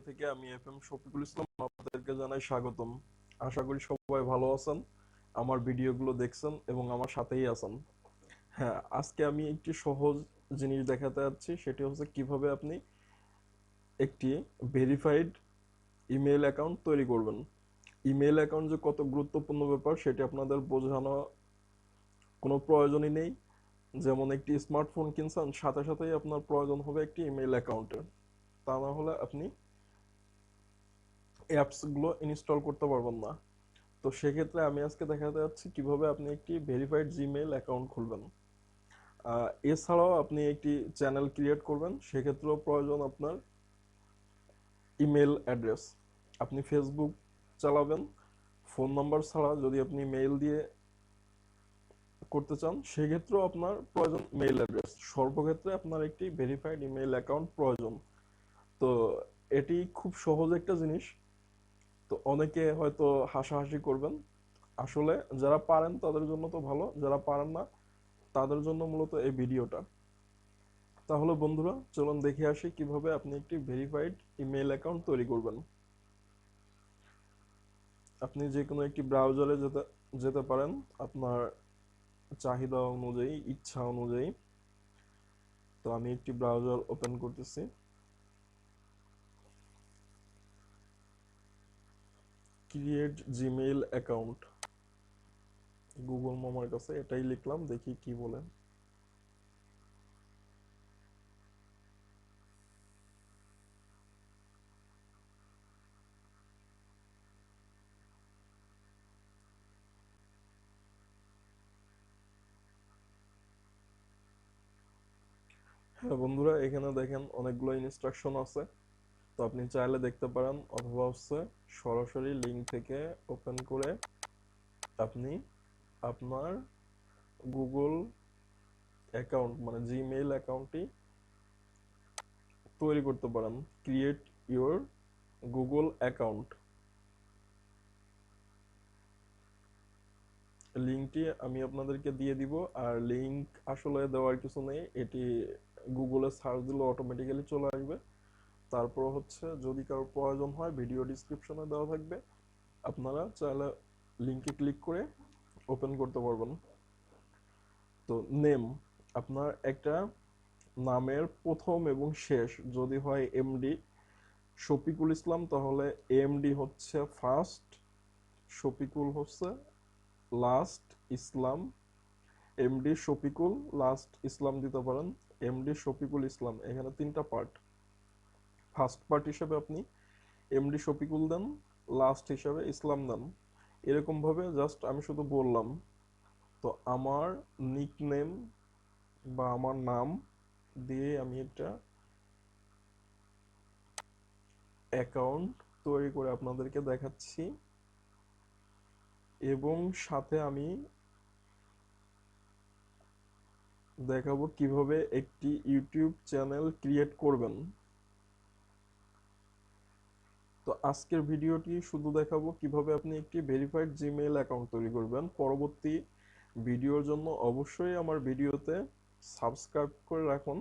থেকে আমি এফএম শফিকুল ইসলাম আপনাদেরকে জানাই স্বাগতম। আশা করি সবাই ভালো আছেন, আমার ভিডিওগুলো দেখছেন এবং আমার সাথেই আছেন। হ্যাঁ, আজকে আমি একটি সহজ জিনিস দেখাতে যাচ্ছি, সেটি হচ্ছে কিভাবে আপনি একটি ভেরিফাইড ইমেল অ্যাকাউন্ট তৈরি করবেন। ইমেল অ্যাকাউন্ট যে কত গুরুত্বপূর্ণ ব্যাপার সেটি আপনাদের বোঝানো কোনো প্রয়োজনই নেই। যেমন একটি স্মার্টফোন কিনছেন, সাথে সাথেই আপনার প্রয়োজন হবে একটি ইমেল অ্যাকাউন্টের, তা না হলে আপনি অ্যাপসগুলো ইনস্টল করতে পারবেন না। তো সেক্ষেত্রে আমি আজকে দেখাতে যাচ্ছি কিভাবে আপনি একটি ভেরিফাইড জিমেইল অ্যাকাউন্ট খুলবেন। এছাড়াও আপনি একটি চ্যানেল ক্রিয়েট করবেন, সেক্ষেত্রেও প্রয়োজন আপনার ইমেল অ্যাড্রেস। আপনি ফেসবুক চালাবেন, ফোন নাম্বার ছাড়া যদি আপনি মেইল দিয়ে করতে চান সেক্ষেত্রেও আপনার প্রয়োজন মেইল অ্যাড্রেস। সর্বক্ষেত্রে আপনার একটি ভেরিফাইড ইমেল অ্যাকাউন্ট প্রয়োজন। তো এটি খুব সহজ একটা জিনিস। তো অনেকে হয়তো হাসাহাসি করবেন, আসলে যারা পারেন তাদের জন্য তো ভালো, যারা পারেন না তাদের জন্য মূলত এই ভিডিওটা। তাহলে বন্ধুরা চলুন দেখে আসি কিভাবে আপনি একটি ভেরিফাইড ইমেল অ্যাকাউন্ট তৈরি করবেন। আপনি যে কোনো একটি ব্রাউজারে যেতে যেতে পারেন আপনার চাহিদা অনুযায়ী, ইচ্ছা অনুযায়ী। তো আমি একটি ব্রাউজার ওপেন করতেছি। ক্রিয়েট জিমেইল অ্যাকাউন্ট, গুগল মামার কাছে এটাই লিখলাম, দেখি কি বলে। হ্যাঁ বন্ধুরা, এখানে দেখেন অনেকগুলো ইনস্ট্রাকশন আছে। তো আপনি চাইলে দেখতে পারেন, অথবা হচ্ছে সরাসরি লিঙ্ক থেকে ওপেন করে আপনি আপনার গুগল অ্যাকাউন্ট মানে জিমেইল অ্যাকাউন্টটি তৈরি করতে পারেন। ক্রিয়েট ইওর গুগল অ্যাকাউন্ট, লিঙ্কটি আমি আপনাদেরকে দিয়ে দিব। আর লিঙ্ক আসলে দেওয়ার কিছু নেই, এটি গুগলে সার্চ দিলে অটোমেটিক্যালি চলে আসবে। তারপর হচ্ছে যদি কারো প্রয়োজন হয় ভিডিও ডিসক্রিপশনে দেওয়া থাকবে, আপনারা চাইলে লিঙ্কে ক্লিক করে ওপেন করতে পারবেন। তো নেম, আপনার একটা নামের প্রথম এবং শেষ যদি হয় এমডি শফিকুল ইসলাম, তাহলে এমডি হচ্ছে ফার্স্ট, শফিকুল হচ্ছে লাস্ট, ইসলাম এমডি শফিকুল লাস্ট ইসলাম দিতে পারেন। এমডি শফিকুল ইসলাম, এখানে তিনটা পার্ট। ফার্স্ট পার্ট হিসেবে আপনি এমডি শফিকুল দেন, লাস্ট হিসেবে ইসলাম দেন। এরকম ভাবে জাস্ট আমি শুধু বললাম। তো আমার নিকনেম বা আমার নাম দিয়ে আমি একটা অ্যাকাউন্ট তৈরি করে আপনাদেরকে দেখাচ্ছি, এবং সাথে আমি দেখাবো কিভাবে একটি ইউটিউব চ্যানেল ক্রিয়েট করবেন। তো আজকের ভিডিওটি শুধু দেখাবো কিভাবে আপনি একটি ভেরিফাইড জিমেইল অ্যাকাউন্ট তৈরি করবেন। পরবর্তী ভিডিওর জন্য অবশ্যই আমার ভিডিওতে সাবস্ক্রাইব করে রাখুন,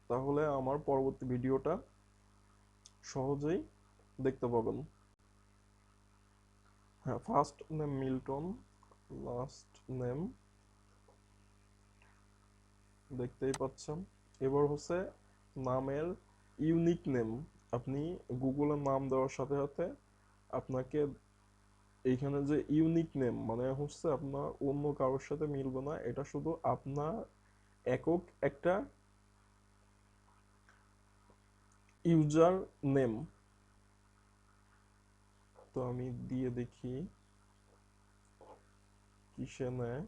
তাহলে আমার পরবর্তী ভিডিওটা সহজেই দেখতে পাবেন। হ্যাঁ, first name Milton, last name দেখতেই পাচ্ছেন। এবার হচ্ছে নামের ইউনিক নেম। আপনি গুগলে নাম দেওয়ার সাথে সাথে আপনাকে এইখানে যে ইউনিক নেম মানে হচ্ছে আপনার অন্য কারোর সাথে মিলবে না, এটা শুধু আপনার একক একটা ইউজার নেম। তো আমি দিয়ে দেখি কিসে নেয়।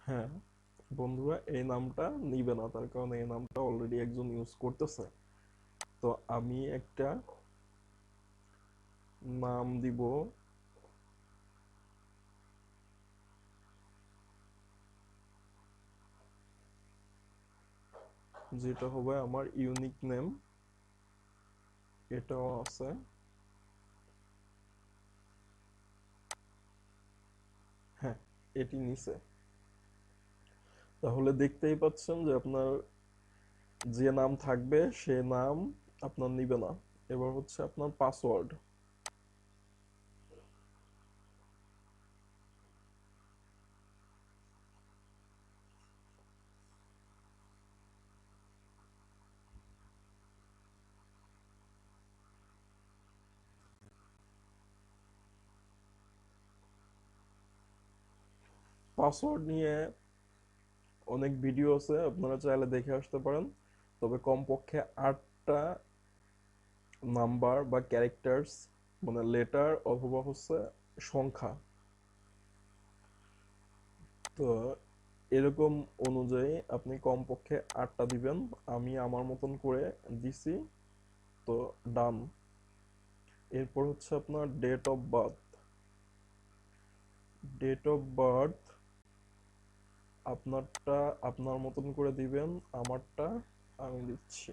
হ্যাঁ বন্ধুরা, এই নামটা নিবে না, তার কারণ এই নামটা অলরেডি একজন ইউজ করতেছে। তো আমি একটা নাম দিব যেটা হবে আমার ইউনিক নেম, এটাও আছে। হ্যাঁ, এটি নিচে। তাহলে দেখতেই পাচ্ছেন যে আপনার যে নাম থাকবে সে নাম আপনার নিবে না। এবার হচ্ছে আপনার পাসওয়ার্ড। পাসওয়ার্ড নিয়ে অনেক ভিডিও আছে, আপনারা চাইলে দেখে আসতে পারেন। তবে কমপক্ষে 8টা নাম্বার বা ক্যারেক্টার্স, মানে লেটার অথবা হচ্ছে সংখ্যা, তো এরকম অনুযায়ী আপনি কমপক্ষে 8টা দিবেন। আমি আমার মতন করে দিছি, তো ডান। এরপর হচ্ছে আপনার date of birth. Date of birth আপনারটা আপনার মতন করে দিবেন, আমারটা আমি দিচ্ছি।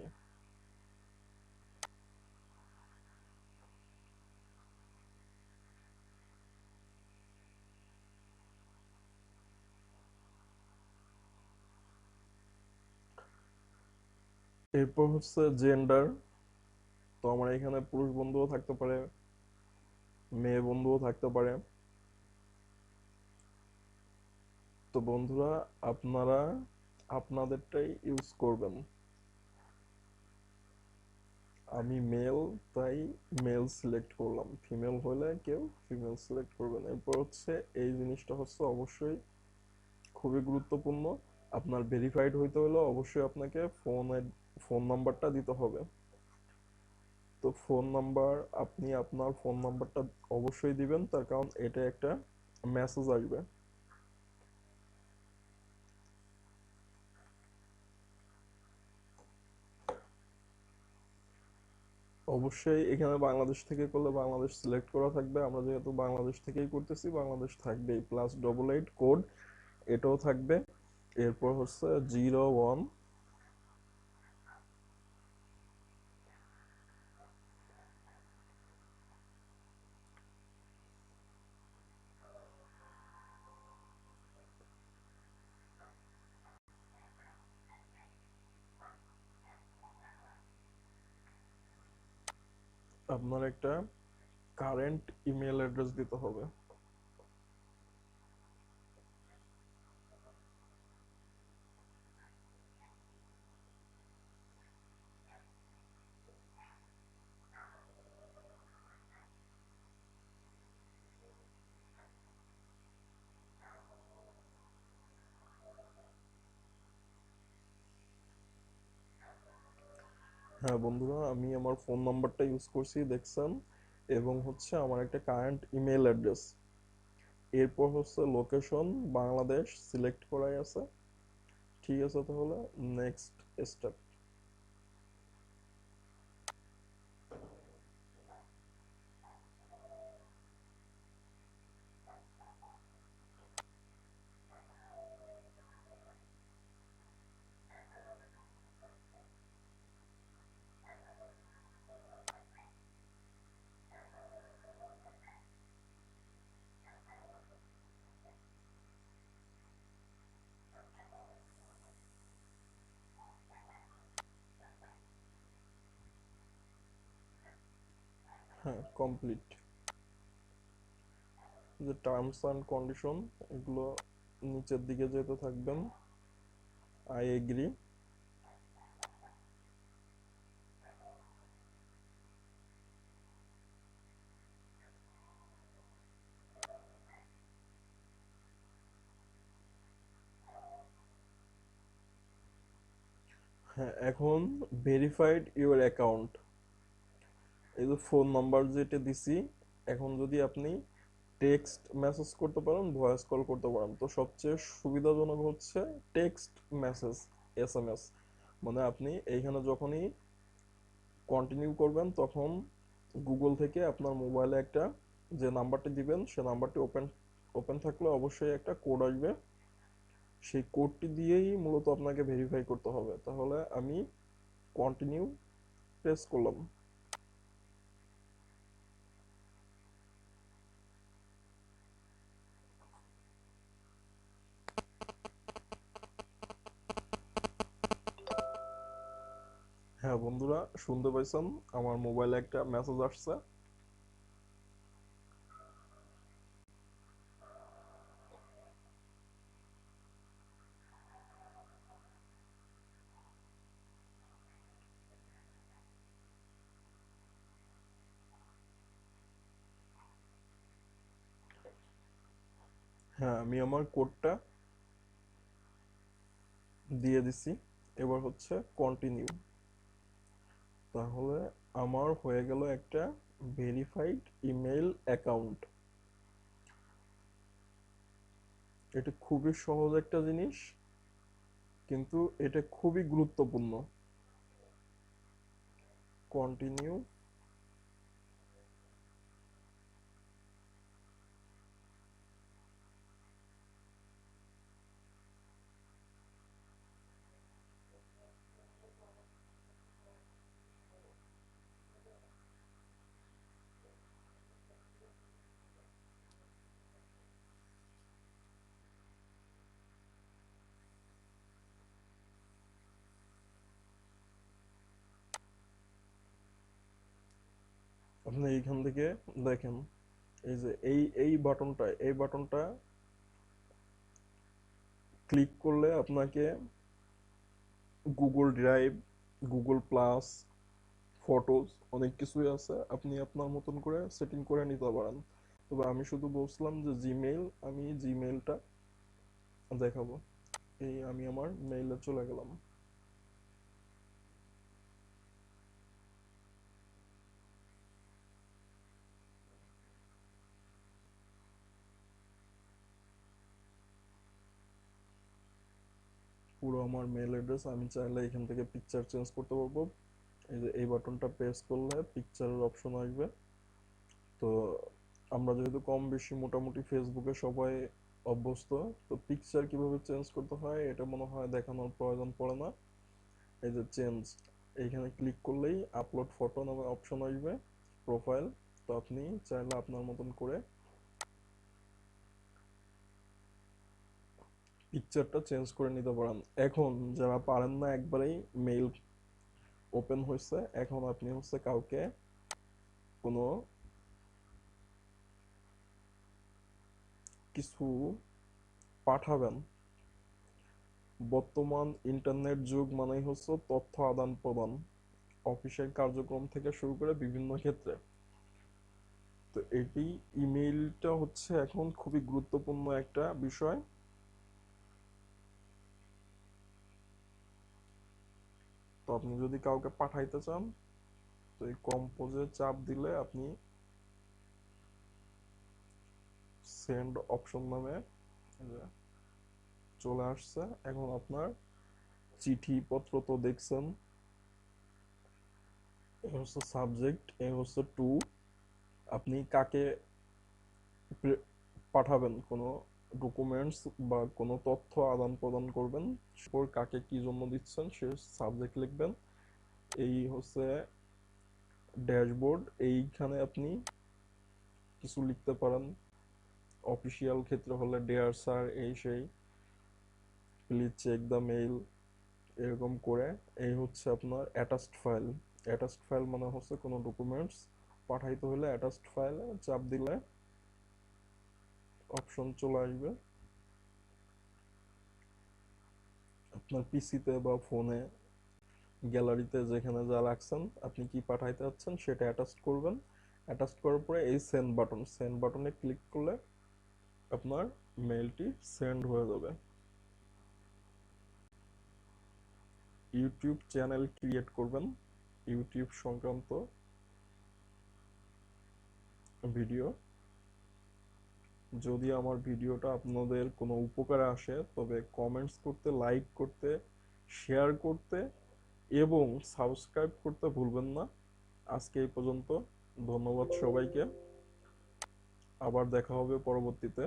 এরপর হচ্ছে জেন্ডার। তো আমার এখানে পুরুষ বন্ধুও থাকতে পারে, মেয়ে বন্ধুও থাকতে পারে। তো বন্ধুরা, আপনারা আপনাদেরটাই ইউজ করবেন। আমি মেল, তাই মেল সিলেক্ট করলাম। ফিমেল হলে কেউ ফিমেল সিলেক্ট করবেন। এরপর হচ্ছে এই জিনিসটা হচ্ছে অবশ্যই খুবই গুরুত্বপূর্ণ। আপনার ভেরিফাইড হইতে হলে অবশ্যই আপনাকে ফোন নাম্বারটা দিতে হবে। তো ফোন নাম্বার, আপনি আপনার ফোন নাম্বারটা অবশ্যই দিবেন, তার কারণ এটা একটা মেসেজ আসবে। অবশ্যই এখানে বাংলাদেশ থেকে করলে বাংলাদেশ সিলেক্ট করা থাকবে। আমরা যেহেতু বাংলাদেশ থেকেই করতেছি, বাংলাদেশ থাকবেই। +88 কোড, এটাও থাকবে। এরপর হচ্ছে 01। আপনার একটা কারেন্ট ইমেল অ্যাড্রেস দিতে হবে। হ্যাঁ বন্ধুরা, আমি আমার ফোন নাম্বারটা ইউজ করছি দেখছেন, এবং হচ্ছে আমার একটা কারেন্ট ইমেল অ্যাড্রেস। এরপর হচ্ছে লোকেশন বাংলাদেশ সিলেক্ট করাই আছে। ঠিক আছে, তাহলে নেক্সট স্টেপ। হ্যাঁ, কমপ্লিট। যে টার্মস অ্যান্ড কন্ডিশন, এগুলো নিচের দিকে যেতে থাকবেন। I agree. হ্যাঁ, এখন ভেরিফাইড ইউর অ্যাকাউন্ট, এই যে ফোন নাম্বার যেটা দিছি, এখন যদি আপনি টেক্সট মেসেজ করতে পারেন, ভয়েস কল করতে পারেন, তো সবচেয়ে সুবিধাজনক হচ্ছে টেক্সট মেসেজ, SMS। মানে আপনি এইখানে যখনই কন্টিনিউ করবেন, তখন গুগল থেকে আপনার মোবাইলে একটা, যে নাম্বারটি দিবেন সে নাম্বারটি ওপেন ওপেন থাকলে অবশ্যই একটা কোড আসবে। সেই কোডটি দিয়েই মূলত আপনাকে ভেরিফাই করতে হবে। তাহলে আমি কন্টিনিউ প্রেস করলাম। হ্যাঁ বন্ধুরা, শুনতে পাইছেন আমার মোবাইলে একটা মেসেজ আসছে। হ্যাঁ, আমি আমার কোডটা দিয়ে দিছি। এবার হচ্ছে কন্টিনিউ। তাহলে আমার হয়ে গেল একটা ভেরিফাইড ইমেল অ্যাকাউন্ট। এটা খুবই সহজ একটা জিনিস, কিন্তু এটা খুবই গুরুত্বপূর্ণ। কন্টিনিউ। আপনি এইখান থেকে দেখেন, এই যে এই বাটনটা ক্লিক করলে আপনাকে Google drive, Google plus, photos অনেক কিছুই আছে, আপনি আপনার মতন করে সেটিং করে নিতে পারেন। তবে আমি শুধু বলছিলাম যে জিমেইল, আমি জিমেইলটা দেখাবো। এই আমি আমার মেইলে চলে গেলাম। পুরো আমার মেল অ্যাড্রেস, আমি চাইলে এখান থেকে পিকচার চেঞ্জ করতে পারবো। এই যে এই বাটনটা প্রেস করলে পিকচারের অপশন আসবে। তো আমরা যেহেতু কম বেশি মোটামুটি ফেসবুকে সবাই অভ্যস্ত, তো পিকচার কিভাবে চেঞ্জ করতে হয় এটা মনে হয় দেখানোর প্রয়োজন পড়ে না। এই যে চেঞ্জ, এইখানে ক্লিক করলেই আপলোড ফটো নামে অপশন আসবে, প্রোফাইল। তো আপনি চাইলে আপনার মতন করে পিকচারটা চেঞ্জ করে নিতে পারেন। এখন যারা পারেন না, একবারেই মেইল ওপেন হয়েছে, এখন আপনি হচ্ছে কাউকে কোনো কিছু পাঠাবেন। বর্তমান ইন্টারনেট যুগ মানেই হচ্ছে তথ্য আদান প্রদান, অফিসের কার্যক্রম থেকে শুরু করে বিভিন্ন ক্ষেত্রে। তো এটি, ইমেইলটা হচ্ছে এখন খুবই গুরুত্বপূর্ণ একটা বিষয়। তো আপনি যদি কাউকে পাঠাইতে চান, তো এই কম্পোজে চাপ দিলে আপনি সেন্ড অপশন নামে চলে আসছে। এখন আপনার চিঠি পত্র তো দেখছেন, এ হচ্ছে সাবজেক্ট, এ হচ্ছে টু। আপনি কাকে পাঠাবেন, কোনো ডকুমেন্টস বা কোনো তথ্য আদান প্রদান করবেন, সেপর কাকে কি জন্য দিচ্ছেন সে সাবজেক্ট লিখবেন। এই হচ্ছে ড্যাশবোর্ড, এইখানে আপনি কিছু লিখতে পারেন। অফিসিয়াল ক্ষেত্রে হলে ডিয়ার স্যার, এই সেই, প্লিজ চেক দ্য মেইল, এরকম করে। এই হচ্ছে আপনার অ্যাটাচড ফাইল। অ্যাটাচড ফাইল মানে হচ্ছে কোনো ডকুমেন্টস পাঠাইতে হলে অ্যাটাচড ফাইলে চাপ দিলে অপশন চলে আসবে। আপনার পিসিতে বা ফোনে, গ্যালারিতে যেখানে যা রাখছেন, আপনি কি পাঠাইতে চাচ্ছেন সেটা অ্যাটাচ করবেন। অ্যাটাচ করার পরে এই সেন্ড বাটনে ক্লিক করলে আপনার মেইলটি সেন্ড হয়ে যাবে। ইউটিউব চ্যানেল ক্রিয়েট করবেন, ইউটিউব সংক্রান্ত ভিডিও। যদি আমার ভিডিওটা আপনাদের কোনো উপকারে আসে, তবে কমেন্টস করতে, লাইক করতে, শেয়ার করতে এবং সাবস্ক্রাইব করতে ভুলবেন না। আজকে এই পর্যন্ত। ধন্যবাদ সবাইকে। আবার দেখা হবে পরবর্তীতে।